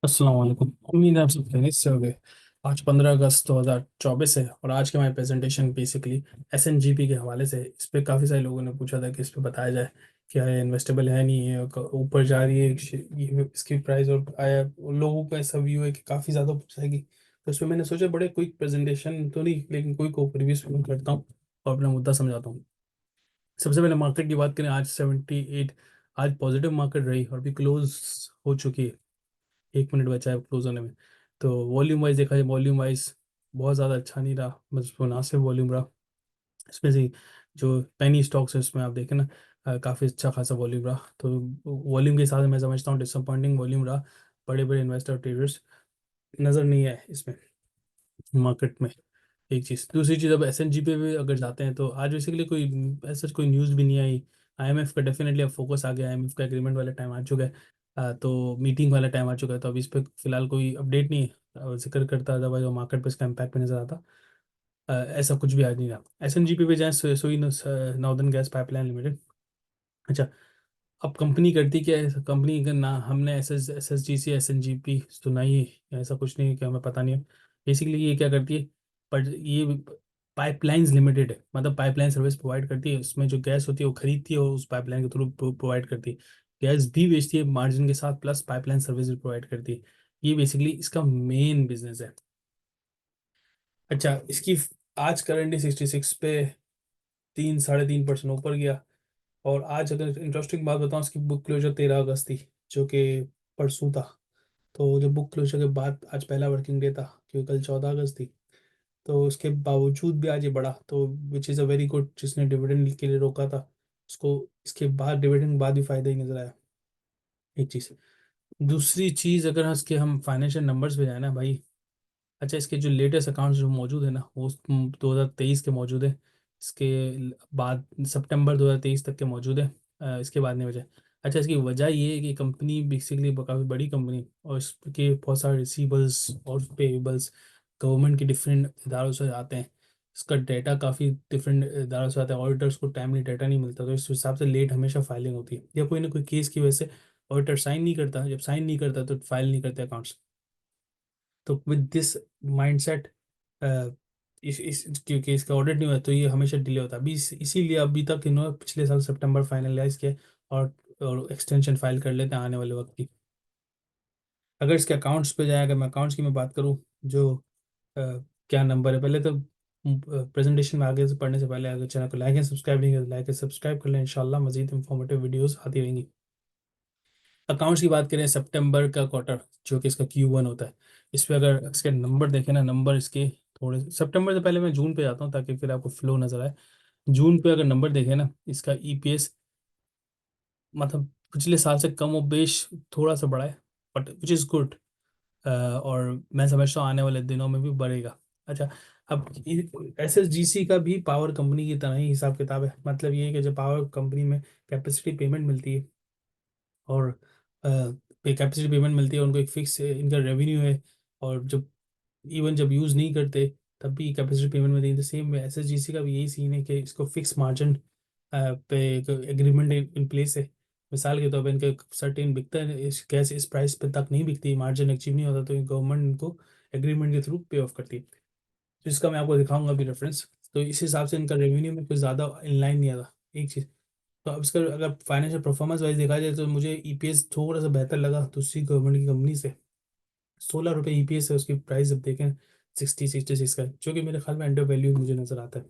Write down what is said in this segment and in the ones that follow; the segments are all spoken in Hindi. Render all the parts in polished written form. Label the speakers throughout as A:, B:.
A: अस्सलाम वालेकुम। उम्मीद है आप सब खैरियत से होंगे। आज 15 अगस्त 2024 है और आज के हमारी प्रेजेंटेशन बेसिकली एसएनजीपी के हवाले से। इस पे काफ़ी सारे लोगों ने पूछा था कि इस पे बताया जाए क्या है, इन्वेस्टेबल है नहीं है, ऊपर जा रही है इसकी प्राइस, और आया लोगों का ऐसा व्यू है कि काफ़ी ज़्यादा ऊपर जाएगी। तो इस पे मैंने सोचा बड़े क्विक प्रेजेंटेशन तो नहीं, लेकिन क्विक रिव्यूज करता हूँ और अपना मुद्दा समझाता हूँ। सबसे पहले मार्केट की बात करें, आज 78, आज पॉजिटिव मार्केट रही और भी क्लोज हो चुकी है। 1 मिनट बचा है क्लोज होने में। तो वॉल्यूम वाइज देखा जाए, वॉल्यूम वाइज बहुत ज़्यादा अच्छा नहीं रहा, बस मुनासिब वॉल्यूम रहा। इसमें से जो पेनी स्टॉक्स है उसमें आप देखें ना, काफ़ी अच्छा खासा वॉल्यूम रहा। तो वॉल्यूम के हिसाब से मैं समझता हूँ डिसअपॉइंटिंग वॉल्यूम रहा। बड़े बड़े इन्वेस्टर ट्रेडर्स नज़र नहीं आए इसमें मार्केट में। एक चीज़, दूसरी चीज़, अब एस एन जी पे भी अगर जाते हैं तो आज बेसिकली कोई ऐसा कोई न्यूज़ भी नहीं आई। आईएमएफ का डेफिनेटली अब फोकस आ गया, आईएमएफ का एग्रीमेंट वाला टाइम आ चुका है। तो मीटिंग वाला टाइम आ चुका है, तो अभी इस पर फिलहाल कोई अपडेट नहीं है। जिक्र करता अदरवाइज मार्केट पे इसका इम्पैक्ट भी नजर आता। ऐसा कुछ भी आज नहीं रहा। एस एन जी पे भी जाए, सोई नॉर्दर्न गैस पाइपलाइन लिमिटेड। अच्छा, अब कंपनी करती क्या है, कंपनी का ना हमने S S G C S N G P सुना ही है, ऐसा कुछ नहीं है कि हमें पता नहीं है। बेसिकली ये क्या करती है, पर ये पाइपलाइंस लिमिटेड है, मतलब पाइपलाइन सर्विस प्रोवाइड करती है। उसमें जो गैस होती है वो खरीदती है और उस पाइपलाइन के थ्रू प्रोवाइड करती है। गैस भी बेचती है मार्जिन के साथ, प्लस पाइपलाइन सर्विस भी प्रोवाइड करती है। ये बेसिकली इसका मेन बिजनेस है। अच्छा, इसकी आज करंटली 66 पे 3 साढ़े 3% ऊपर गया। और आज अगर इंटरेस्टिंग बात बताऊं, इसकी बुक क्लोजर 13 अगस्त थी, जो कि परसों था। तो जो बुक क्लोजर के बाद आज पहला वर्किंग डे था, क्योंकि कल 14 अगस्त थी। तो उसके बावजूद भी आज ये बढ़ा, तो which is a very good. जिसने डिविडेंड के लिए रोका था उसको इसके बाद, डिविडेंड के बाद भी फायदा ही नजर आया। एक चीज़, दूसरी चीज़, अगर इसके हम फाइनेंशियल नंबर्स पे जाए ना भाई। अच्छा, इसके जो लेटेस्ट अकाउंट्स जो मौजूद है ना, वो 2023 के मौजूद है। इसके बाद सितंबर 2023 तक के मौजूद है। इसके बाद नहीं बचे। अच्छा, इसकी वजह ये है कि कंपनी बेसिकली काफ़ी बड़ी कंपनी, और इसके बहुत सारे रिसीबल्स और पेबल्स गवर्नमेंट के डिफरेंट इदारों से आते हैं। इसका डाटा काफ़ी डिफरेंट इदारों से आता है। ऑडिटर्स को टाइमली डाटा नहीं मिलता, तो इस हिसाब से लेट हमेशा फाइलिंग होती है, या कोई ना कोई केस की वजह से ऑडिटर साइन नहीं करता। जब साइन नहीं करता तो फाइल नहीं करते अकाउंट्स। तो विद दिस माइंडसेट, इस क्योंकि इसका ऑडिट नहीं हुआ तो ये हमेशा डिले होता है। अभी इसीलिए अभी तक इन्होंने पिछले साल सितंबर फाइनलाइज किया। और एक्सटेंशन फाइल कर लेते हैं आने वाले वक्त की। अगर इसके अकाउंट्स पे जाए, अगर मैं अकाउंट्स की मैं बात करूँ, जो अ, क्या नंबर है पहले तो, प्रेजेंटेशन में आगे से पढ़ने से पहले अगर चैनल को लाइक एंड सब्सक्राइब नहीं कर, लाइक एंड सब्सक्राइब कर लें। इंशाल्लाह मजीद इंफॉर्मेटिव वीडियोस आती रहेंगी। अकाउंट्स की बात करें, सितंबर का क्वार्टर जो कि इसका Q1 होता है, इस पे अगर इसके नंबर देखें ना, नंबर इसके थोड़े सितंबर से पहले मैं जून पे जाता हूँ ताकि फिर आपको फ्लो नजर आए। जून पे अगर नंबर देखें ना, इसका ईपीएस मतलब पिछले साल से कम और बेश थोड़ा सा बढ़ा है, बट विच इज़ गुड। और मैं समझता हूँ आने वाले दिनों में भी बढ़ेगा। अच्छा, अब एसएसजीसी का भी पावर कंपनी की तरह ही हिसाब किताब है। मतलब ये है कि जब पावर कंपनी में कैपेसिटी पेमेंट मिलती है, और पे कैपेसिटी पेमेंट मिलती है, उनको एक फिक्स इनका रेवेन्यू है। और जब इवन जब यूज़ नहीं करते तब भी कैपेसिटी पेमेंट मिलती है। तो सेम एसएसजीसी का भी यही सीन है कि इसको फिक्स मार्जिन पे एक एग्रीमेंट इन प्लेस है। मिसाल के तौर पर इनका सर्टेन बिकता है इस गैस, इस प्राइस पे तक नहीं बिकती, मार्जिन अचीव नहीं होता, तो गवर्नमेंट इनको एग्रीमेंट के थ्रू पे ऑफ करती है। तो इसका मैं आपको दिखाऊंगा अभी रेफरेंस। तो इस हिसाब से इनका रेवेन्यू में कुछ ज़्यादा इनलाइन नहीं आता। एक चीज़, तो अब इसका अगर फाइनेंशियल परफॉर्मेंस वाइज देखा जाए तो मुझे ईपीएस थोड़ा सा बेहतर लगा दूसरी गवर्नमेंट की कंपनी से। 16 रुपये ईपीएस है उसकी प्राइस, जब देखें 66 का, जो कि मेरे ख्याल में अंडर वैल्यू मुझे नजर आता है।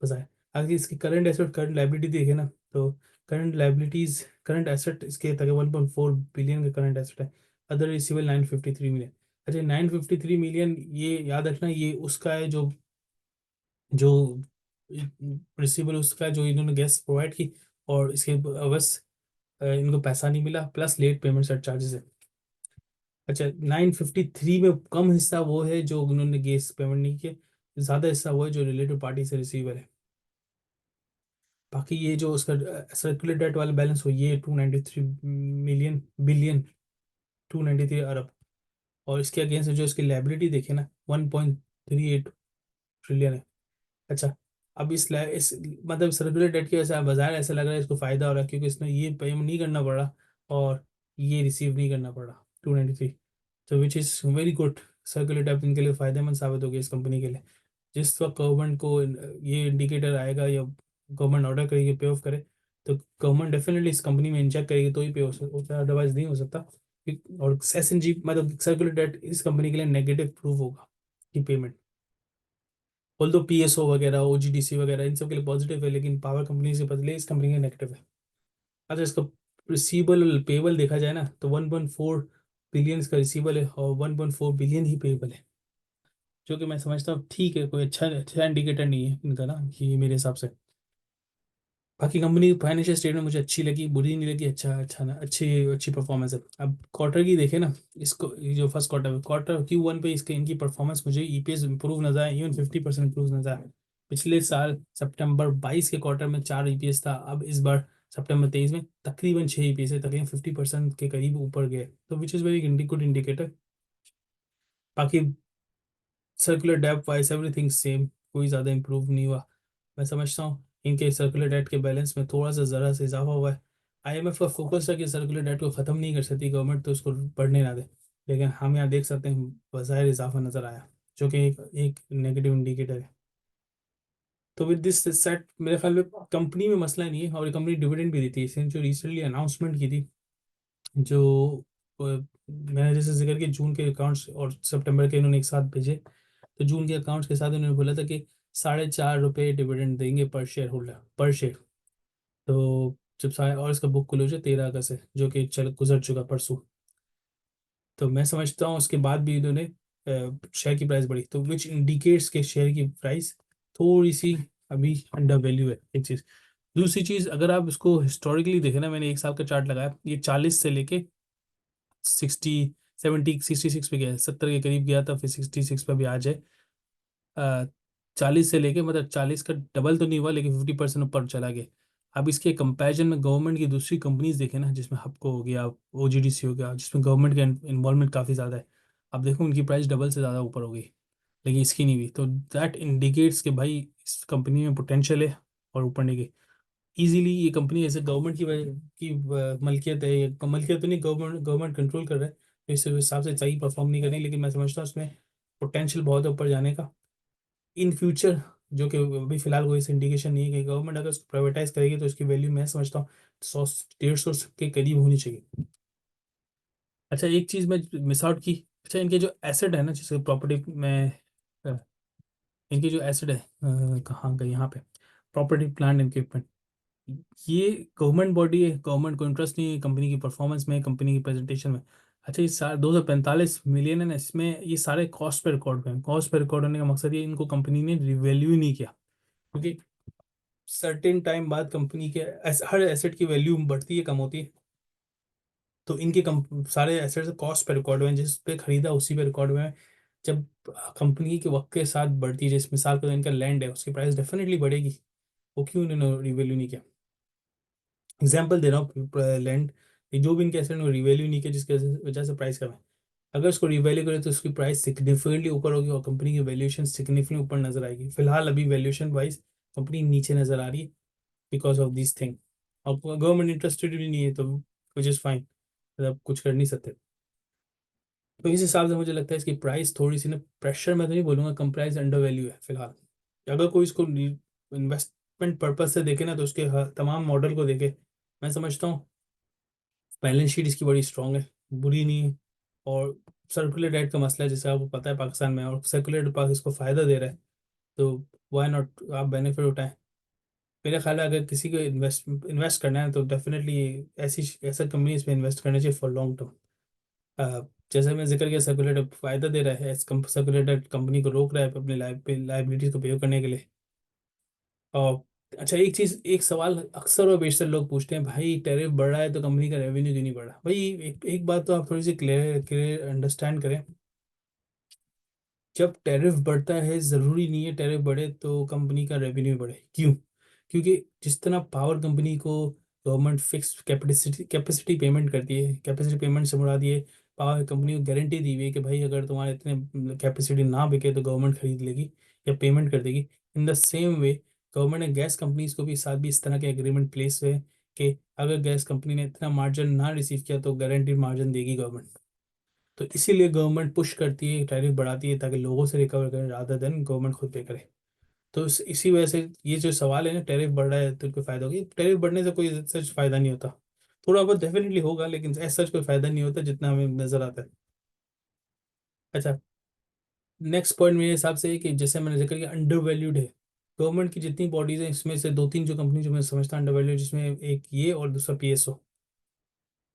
A: बस है। आगे इसकी करंट एसेट करंट लाइबिलिटी देखे ना, तो करंट लाइबिलिटीज करंट एसेट इसके तक 1.4 बिलियन का करंट एसेट है। Other receivable 953 million. अच्छा, 953 मिलियन, ये याद रखना, ये उसका है जो जो रिसीवेबल उसका है जो इन्होंने गैस प्रोवाइड की, और इसके बस इनको पैसा नहीं मिला, plus late payment surcharges है। अच्छा, 953 में कम हिस्सा वो है जो उन्होंने गैस पेमेंट नहीं किया, ज़्यादा हिस्सा वो है जो रिलेटिव पार्टी से रिसीवर है। बाकी ये जो उसका सर्कुलर डेट वाला बैलेंस हो, ये 293 बिलियन 293 अरब। और इसके अगेंस्ट जो इसकी लाइबिलिटी देखे ना, 1.38 ट्रिलियन है। अच्छा, अब इस मतलब सर्कुलर डेट की वजह से बाजार ऐसा लग रहा है इसको फायदा हो रहा है, क्योंकि इसने ये पेमेंट नहीं करना पड़ रहा और ये रिसीव नहीं करना पड़ रहा 293। तो which is very good. Circular tap इनके लिए फ़ायदेमंद साबित होगी इस कंपनी के लिए। जिस वक्त गवर्नमेंट को ये इंडिकेटर आएगा या गवर्नमेंट ऑर्डर करेगी पे ऑफ करे, तो गवर्नमेंट डेफिनेटली इस कंपनी में इंजेक्ट करेगी तो ही पे हो सकता है, अदरवाइज नहीं हो सकता। और एस मतलब सर्कुलर डेट इस कंपनी के लिए नेगेटिव प्रूफ होगा कि पेमेंट, बोल दो पीएसओ वगैरह ओजीडीसी वगैरह इन सब के लिए पॉजिटिव है, लेकिन पावर कंपनी से बदले इस कंपनी का नेगेटिव है। अच्छा, इसका रिसीवेबल पेबल देखा जाए ना तो 1.4 बिलियन इसका रिसीवेबल है और 1.4 बिलियन ही पेबल है, जो कि मैं समझता हूँ ठीक है, कोई अच्छा अच्छा इंडिकेटर नहीं है इनका ना, ये मेरे हिसाब से। बाकी कंपनी की फाइनेंशियल स्टेटमेंट मुझे अच्छी लगी, बुरी नहीं लगी, अच्छा अच्छा ना, अच्छी अच्छी परफॉर्मेंस है। अब क्वार्टर की देखे ना, इसको ये जो फर्स्ट क्वार्टर Q1 पे इसके इनकी परफॉर्मेंस मुझे ईपीएस इंप्रूव नजर आया, इवन 50% इंप्रूव नजर आया। पिछले साल सितंबर 22 के क्वार्टर में 4 ईपीएस था, अब इस बार सितंबर 23 में तकरीबन 6 ईपीएस है, तकरीबन 50% के करीब ऊपर गए, तो which is very good indicator. बाकी circular depth wise everything same, कोई ज़्यादा इंप्रूव नहीं हुआ। मैं समझता हूँ इनके सर्कुलर डेट के बैलेंस में थोड़ा सा ज़रा से इजाफा हुआ है। आईएमएफ का फोकस है कि सर्कुलर डेट को ख़त्म नहीं कर सकती गवर्नमेंट, तो उसको बढ़ने ना दे, लेकिन हम यहाँ देख सकते हैं बाज़ाहिर इजाफा नज़र आया, जो कि एक नेगेटिव इंडिकेटर है। तो विद दिस सेट मेरे ख्याल में कंपनी में मसला नहीं है, और ये कंपनी डिविडेंड भी देती है। इसने जो रिसेंटली अनाउंसमेंट की थी, जो मैंने जैसे जिक्र किया जून के अकाउंट्स और सितंबर के इन्होंने एक साथ भेजे, तो जून के अकाउंट्स के साथ इन्होंने बोला था कि 4.5 रुपये डिविडेंड देंगे पर शेयर होल्डर पर शेयर। तो जब सारे, और इसका बुक क्लोजर 13 अगस्त है, जो कि चल गुजर चुका परसों। तो मैं समझता हूँ उसके बाद भी इन्होंने शेयर की प्राइस बढ़ी, तो विच इंडिकेट्स के शेयर की प्राइस थोड़ी सी अभी अंडर वैल्यू है, एक चीज़। दूसरी चीज़, अगर आप इसको हिस्टोरिकली देखें ना, मैंने एक साल का चार्ट लगाया, ये 40 से लेके 66 पे गया है, 70 के करीब गया था, फिर 66 पे भी आ जाए। 40 से लेके मतलब 40 का डबल तो नहीं हुआ, लेकिन 50% ऊपर चला गया। अब इसके कंपैरिजन में गवर्नमेंट की दूसरी कंपनीज देखें ना, जिसमें हपको हो गया, ओजीडीसी हो गया, जिसमें गवर्नमेंट का इन्वॉल्वमेंट काफ़ी ज़्यादा है, अब देखो उनकी प्राइस डबल से ज़्यादा ऊपर हो गई, लेकिन इसकी नहीं हुई। तो दैट इंडिकेट्स कि भाई इस कंपनी में पोटेंशियल है और ऊपर नहीं गई इजीली। ये कंपनी ऐसे गवर्नमेंट मलकियत है, ये मलकियत तो नहीं, गवर्नमेंट गवर्नमेंट कंट्रोल कर रहा है, तो इस हिसाब से सही परफॉर्म नहीं करनी, लेकिन मैं समझता हूँ उसमें पोटेंशियल बहुत है ऊपर जाने का इन फ्यूचर, जो कि अभी फिलहाल कोई इंडिकेशन नहीं है कि गवर्नमेंट अगर उसको प्राइवेटाइज करेगी तो उसकी वैल्यू मैं समझता हूँ 100 150 के करीब होनी चाहिए। अच्छा, एक चीज़ मैं मिस आउट की। अच्छा, इनके जो एसेट है ना, जैसे प्रॉपर्टी में इनके जो एसेट है, कहाँ गए यहाँ पे, प्रॉपर्टी प्लांट इक्विपमेंट, ये गवर्नमेंट बॉडी है, गवर्नमेंट को इंटरेस्ट नहीं है कंपनी की परफॉर्मेंस में, कंपनी की प्रेजेंटेशन में। अच्छा, ये सारे 245 मिलियन है ना, इसमें ये सारे कॉस्ट पे रिकॉर्ड पे हैं। कॉस्ट पे रिकॉर्ड होने का मकसद ये, इनको कंपनी ने रिवैल्यू ही नहीं किया, क्योंकि सर्टेन टाइम बाद कंपनी के हर एसेट की वैल्यू बढ़ती है कम होती है, तो इनके सारे एसेट्स कॉस्ट पे रिकॉर्ड हुए हैं, जिस पे खरीदा उसी पे रिकॉर्ड हुए हैं। जब कंपनी के वक्त के साथ बढ़ती है, जिस मिसाल पर इनका लैंड है उसकी प्राइस डेफिनेटली बढ़ेगी, वो क्यों इन्होंने रिवैल्यू नहीं किया। एग्जाम्पल दे रहा हूँ, लैंड, जो भी इनके एसेट में रिवैल्यू नहीं किया, जिसकी वजह से प्राइस कम है, अगर उसको रिवैल्यू करें तो उसकी प्राइस सिग्निफिकेंटली ऊपर होगी और कंपनी की वैल्यूएशन सिग्निफिकेंटली ऊपर नजर आएगी। फिलहाल अभी वैल्यूएशन वाइज कंपनी नीचे नजर आ रही है बिकॉज ऑफ दिस थिंग। और गवर्नमेंट इंटरेस्टेड भी नहीं है, तो विच इज़ फाइन, मतलब कुछ कर नहीं सकते। तो इस हिसाब से मुझे लगता है इसकी प्राइस थोड़ी सी ना, प्रेशर मैं तो नहीं बोलूँगा, कम प्राइस अंडर वैल्यू है फिलहाल। अगर कोई इसको इन्वेस्टमेंट पर्पज से देखे ना, तो उसके तमाम मॉडल को देखे, मैं समझता हूँ बैलेंस शीट इसकी बड़ी स्ट्रांग है, बुरी नहीं है। और सर्कुलर डेट का मसला है, जैसे आपको पता है पाकिस्तान में, और सर्कुलर पास इसको फ़ायदा दे रहा है, तो वाई नॉट आप बेनिफिट उठाएं। मेरा ख्याल है अगर किसी को इन्वेस्ट इन्वेस्ट करना है तो डेफिनेटली ऐसी ऐसा कंपनी इसमें इन्वेस्ट करना चाहिए फॉर लॉन्ग टर्म। जैसे मैं जिक्र किया, सर्कुलेटर फायदा दे रहा है, सर्कुलेटर कंपनी को रोक रहा है अपने लाइबिलिटीज को पे करने के लिए। और अच्छा, एक चीज, एक सवाल अक्सर और बेशतर लोग पूछते हैं, भाई टैरिफ बढ़ रहा है तो कंपनी का रेवेन्यू क्यों नहीं बढ़ रहा। भाई एक बात तो आप थोड़ी सी क्लियर क्लियर अंडरस्टैंड करें, जब टैरिफ बढ़ता है ज़रूरी नहीं है टैरिफ बढ़े तो कंपनी का रेवेन्यू बढ़े। क्यों? क्योंकि जिस तरह पावर कंपनी को government fix capacity capacity payment करती है, कैपेसिटी पेमेंट से मुराद ये, पावर कंपनी को गारंटी दी हुई है कि भाई अगर तुम्हारे इतने कैपेसिटी ना बिके तो गवर्नमेंट खरीद लेगी या पेमेंट कर देगी। In the same way government ने गैस कंपनीज को भी साथ भी इस तरह के एग्रीमेंट प्लेस हुए कि अगर गैस कंपनी ने इतना मार्जिन ना रिसीव किया तो गारंटी मार्जिन देगी गवर्नमेंट। तो इसीलिए गवर्नमेंट पुश करती है, टैरिफ बढ़ाती है ताकि लोगों से रिकवर करें रादर देन गवर्नमेंट खुद पे करे। तो इसी वजह से ये जो सवाल है ना, टैरिफ बढ़ रहा है तो कोई फायदा होगा, टैरिफ बढ़ने से कोई सच फायदा नहीं होता। थोड़ा बहुत डेफिनेटली होगा लेकिन ऐसा सच कोई फायदा नहीं होता जितना हमें नजर आता है। अच्छा, नेक्स्ट पॉइंट मेरे हिसाब से है कि जैसे मैंने जिक्र किया, अंडर वैल्यूड है। गवर्नमेंट की जितनी बॉडीज हैं इसमें से दो तीन जो कंपनी जो मैं समझता हूँ अंडर वैल्यूड, जिसमें एक ये और दूसरा पीएसओ।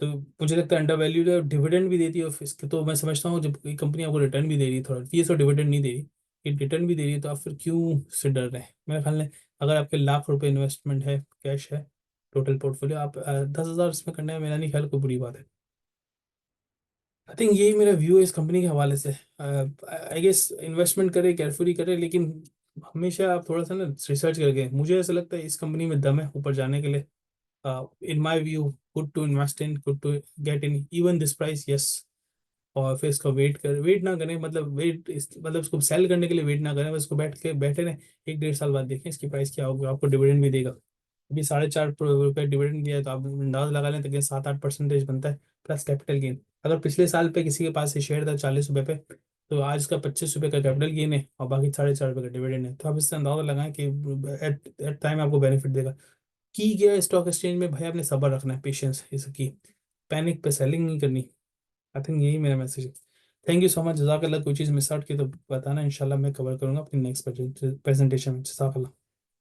A: तो मुझे लगता है अंडर वैल्यूड है, और डिविडेंड भी देती है और इसके तो मैं समझता हूँ जब कोई कंपनी आपको रिटर्न भी दे रही है, थोड़ा पीएसओ डिविडेंड नहीं दे रही, ये रिटर्न भी दे रही है, तो आप फिर क्यों से डर रहे हैं? मेरे ख्याल में अगर आपके लाख रुपए इन्वेस्टमेंट है, कैश है, टोटल पोर्टफोलियो, आप 10,000 इसमें करने में मेरा नहीं ख्याल कोई बुरी बात है। आई थिंक यही मेरा व्यू है इस कंपनी के हवाले से। आई गेस इन्वेस्टमेंट करें, केयरफुली करें, लेकिन हमेशा आप थोड़ा सा ना रिसर्च करके, मुझे ऐसा लगता है इस कंपनी में दम है ऊपर जाने के लिए। In my view, good to invest in, good to get in even this price, yes. और फिर इसका वेट ना करें, मतलब मतलब इसको सेल करने के लिए वेट ना करें, बस इसको बैठे रहें, 1 डेढ़ साल बाद देखें इसकी प्राइस क्या होगी, आपको डिविडेंड भी देगा। अभी 4.5 रुपये डिविडेंड दिया है, तो आप अंदाज लगा लें तो 7-8% बनता है, प्लस कैपिटल गेन। अगर पिछले साल पे किसी के पास ये शेयर था 40 रुपये पे, तो आज इसका 25 रुपये का कैपिटल गेन है और बाकी 4.5 रुपये का डिविडेंड है, तो आप इससे अंदाजा लगाएं कि एट टाइम आपको बेनिफिट देगा। की गया स्टॉक एक्सचेंज में भाई आपने सब्र रखना है, पेशेंस इसकी, पैनिक पे सेलिंग नहीं करनी। आई थिंक यही मेरा मैसेज है। थैंक यू सो मच, जज़ाकल्लाह। कोई चीज़ मिस आउट की तो बताना, इंशाल्लाह मैं कवर करूंगा अपनी नेक्स्ट प्रेजेंटेशन में। जज़ाकल्लाह।